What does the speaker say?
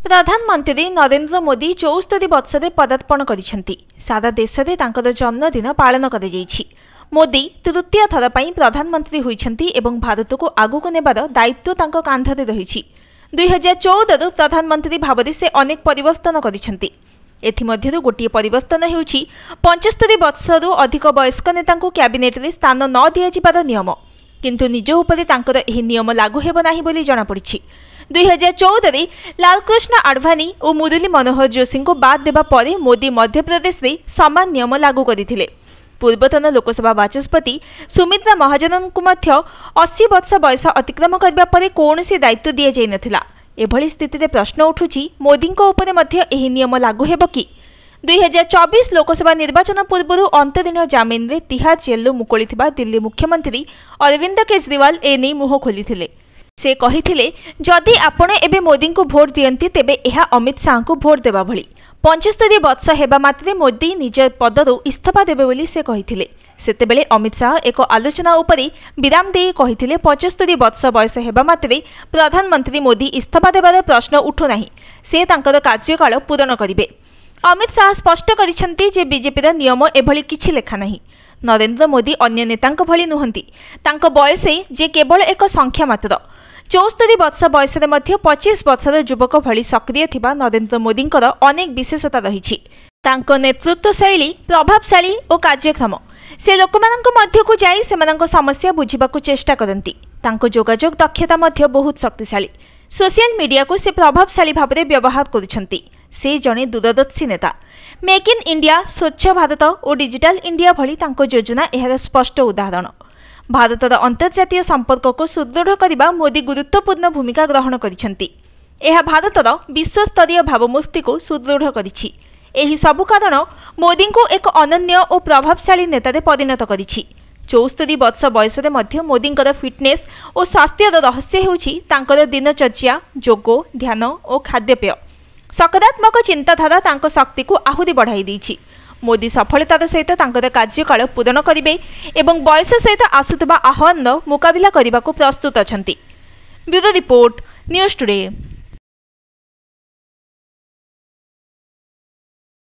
प्रधानमंत्री नरेंद्र मोदी 74 वर्षे पदार्पण करिसेंती। सारा देश में तांकर जन्मदिन पालन कर मोदी तृतीय थर पर प्रधानमंत्री होइछंती एवं भारत को आगुक नेबार दायित्व तांको कांधरे रहिछि। 2014 प्रधानमंत्री भाव से अनेक परिवर्तन करिसेंती। एथिमध्यरु गोटिए परिवर्तन हेउछि 75 वर्षरु अधिक वयस्क नेतांको कैबिनेट रे स्थान न दियाजिबार नियम, किंतु निज उपरे तांकर एही नियम लागू हेबो नाही बोली जणा पड़िछि। 2014 रे लालकृष्ण आडवाणी और मुरली मनोहर जोशी को बाद देबा परे मोदी मध्य प्रदेश रे समान नियम लागू करिथिले। पूर्वतन लोकसभा बाचस्पति सुमित्रा महाजन को 80 वर्ष बयस अतिक्रम करबा परे कोनोसी दायित्व दिया जाय नथिला। एभली स्थिति रे प्रश्न उठुछि मोदी को उपरे मध्य एही नियम लागू हेबो कि। 2024 लोकसभा निर्वाचन पूर्व अंतरीण जामिन रे तिहार जेल मुकुलिथिबा दिल्ली मुख्यमंत्री अरविंद केजरीवाल एने मुह खोलिथिले। से कहिथिले जदि आपण एबे मोदी को भोट दियंती तेबे एहा अमित शाह को भोट देबा भली। 75 वर्ष हेबा मात्रे मोदी निज पदरु इस्तीफा देबे बोली से कहिथिले। सेतेबेले अमित शाह एक आलोचना उपरे विराम देई कहिथिले 75 वर्ष बयस हेबा मात्रे प्रधानमंत्री मोदी इस्तीफा देबार प्रश्न उठु नाही, से तांकर कार्यकाल पूर्ण करिवे। अमित शाह स्पष्ट करिसेंती जे बीजेपी नियम एभली किछि लेखा नाही। नरेंद्र मोदी अन्य नेतांक भली नुहंती। तांको बयसे जे केवल एक संख्या मात्र। 74 वर्ष बयस 25 वर्षर युवक भली सक्रिय थिबा नरेंद्र मोदी अनेक विशेषता रही। नेतृत्व शैली प्रभावशाली और कार्यक्रम से लोकमानंक मध्यकु जाई सेमानंक समस्या बुझिबाकु चेष्टा करती। जोगाजोग दक्षता मध्य बहुत शक्तिशाली। सोशल मीडिया को से प्रभावशाली भाव में व्यवहार करुछंती। से जने दूरदर्शी नेता। मेक इन इंडिया, स्वच्छ भारत और डिजिटल इंडिया भली तांको योजना एहार स्पष्ट उदाहरण। भारतर अंतर्जातीय संपर्क को सुदृढ़ करने मोदी गुरुत्वपूर्ण भूमिका ग्रहण करिसेंती। एहा भारतर विश्वस्तरीय भावमूर्ति को सुदृढ़ करिछि। एही सबु कारण मोदी को एक अनन्य और प्रभावशाली नेता परिणत करिछि। 74 वर्ष बयस मोदी फिटनेस और स्वास्थ्य रहस्य हेउछि तांकर दिनचर्या, जोग, ध्यान और खाद्यपेय। सकारात्मक चिंताधारा तांको शक्ति को आहुरी बढ़ाई दैछि। मोदी सफलतार सहित तांकर कार्यकाल पूर्ण करिवे एवं बयस सहित आसुतबा आह्वान मुकाबिला करने को प्रस्तुत अछंती। Bureau report, news today.